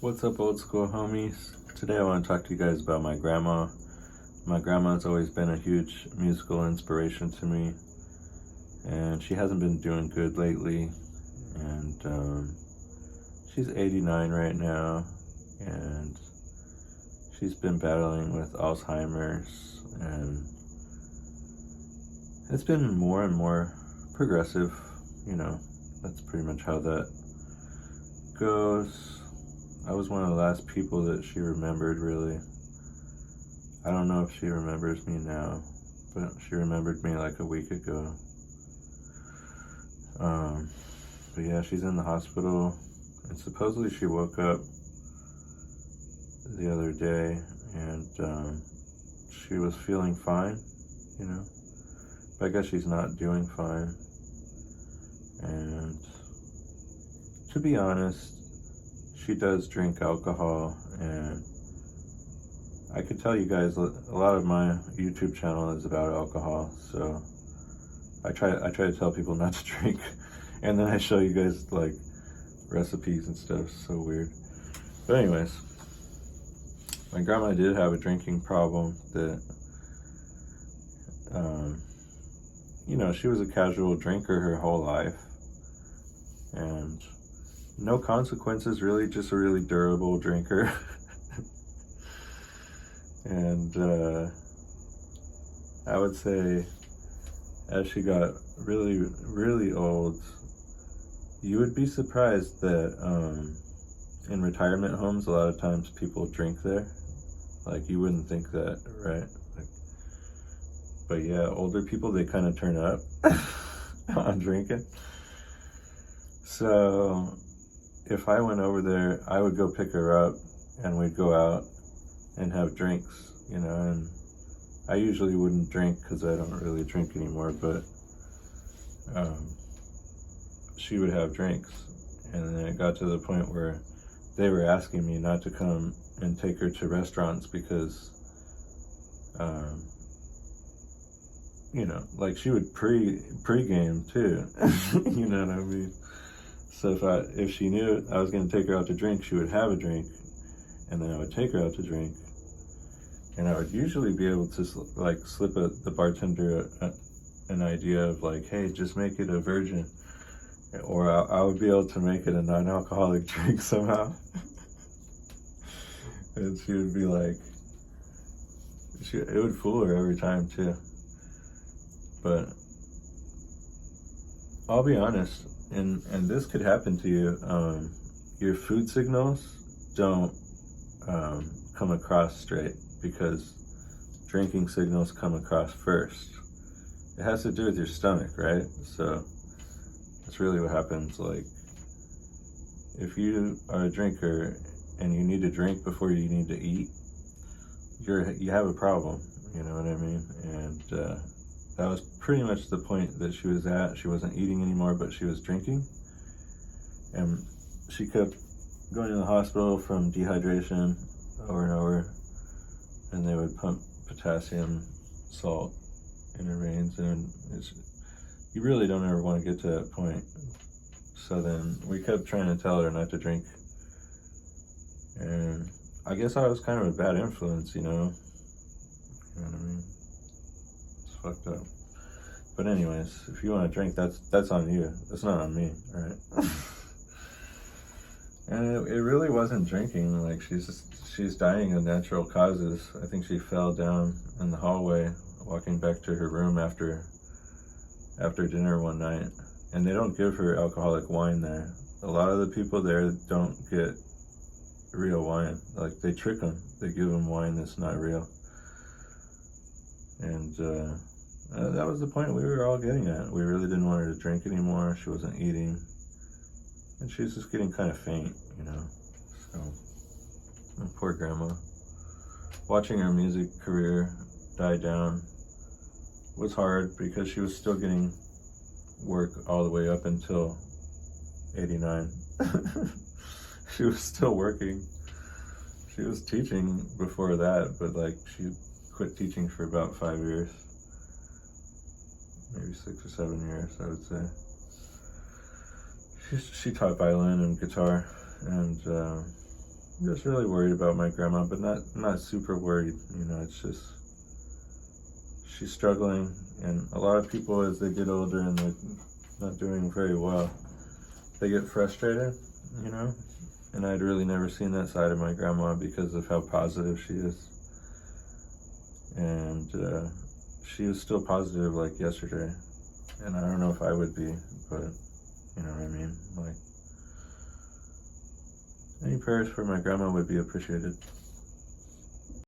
What's up, old school homies? Today I want to talk to you guys about my grandma. My grandma's always been a huge musical inspiration to me, and she hasn't been doing good lately. And she's 89 right now, and she's been battling with Alzheimer's, and it's been more and more progressive. That's pretty much how that goes. I was one of the last people that she remembered, really. I don't know if she remembers me now, but she remembered me like a week ago. But yeah, she's in the hospital, and supposedly she woke up the other day, and she was feeling fine. But I guess she's not doing fine. And to be honest, she does drink alcohol, and I could tell you guys a lot of my YouTube channel is about alcohol, so I try to tell people not to drink, and then I show you guys like recipes and stuff. So weird. But anyways, my grandma did have a drinking problem that she was a casual drinker her whole life, and no consequences, really, just a really durable drinker. And I would say as she got really, really old, you would be surprised that in retirement homes, a lot of times people drink there. Like, you wouldn't think that, right? But yeah, older people, they kind of turn up on drinking. So if I went over there, I would go pick her up, and we'd go out and have drinks, and I usually wouldn't drink because I don't really drink anymore, but she would have drinks. And then it got to the point where they were asking me not to come and take her to restaurants because like, she would pre-game too. You know what I mean? So if she knew I was going to take her out to drink, she would have a drink, and then I would take her out to drink, and I would usually be able to slip the bartender an idea of like, hey, just make it a virgin, or I would be able to make it a non-alcoholic drink somehow. And she would be like, it would fool her every time too. But I'll be honest, and this could happen to you. Your food signals don't come across straight because drinking signals come across first. It has to do with your stomach, right? So that's really what happens. Like, if you are a drinker and you need to drink before you need to eat, you have a problem. You know what I mean? And that was pretty much the point that she was at. She wasn't eating anymore, but she was drinking. And she kept going to the hospital from dehydration over and over. And they would pump potassium salt in her veins. And you really don't ever want to get to that point. So then we kept trying to tell her not to drink. And I guess I was kind of a bad influence, You know what I mean? It's fucked up. But anyways, if you want to drink, that's on you. That's not on me, right? And it really wasn't drinking. Like, she's dying of natural causes. I think she fell down in the hallway walking back to her room after dinner one night. And they don't give her alcoholic wine there. A lot of the people there don't get real wine. Like, they trick them. They give them wine that's not real. And that was the point we were all getting at. We really didn't want her to drink anymore. She wasn't eating. And she was just getting kind of faint, So, poor grandma. Watching her music career die down was hard because she was still getting work all the way up until 89. She was still working. She was teaching before that, but she quit teaching for about 5 years. Maybe 6 or 7 years, I would say. She taught violin and guitar, and I'm just really worried about my grandma, but not super worried. You know, it's just she's struggling, and a lot of people as they get older and they're not doing very well, they get frustrated. You know, and I'd really never seen that side of my grandma because of how positive she is, and she was still positive like yesterday, and I don't know if I would be, but you know what I mean. Like, any prayers for my grandma would be appreciated.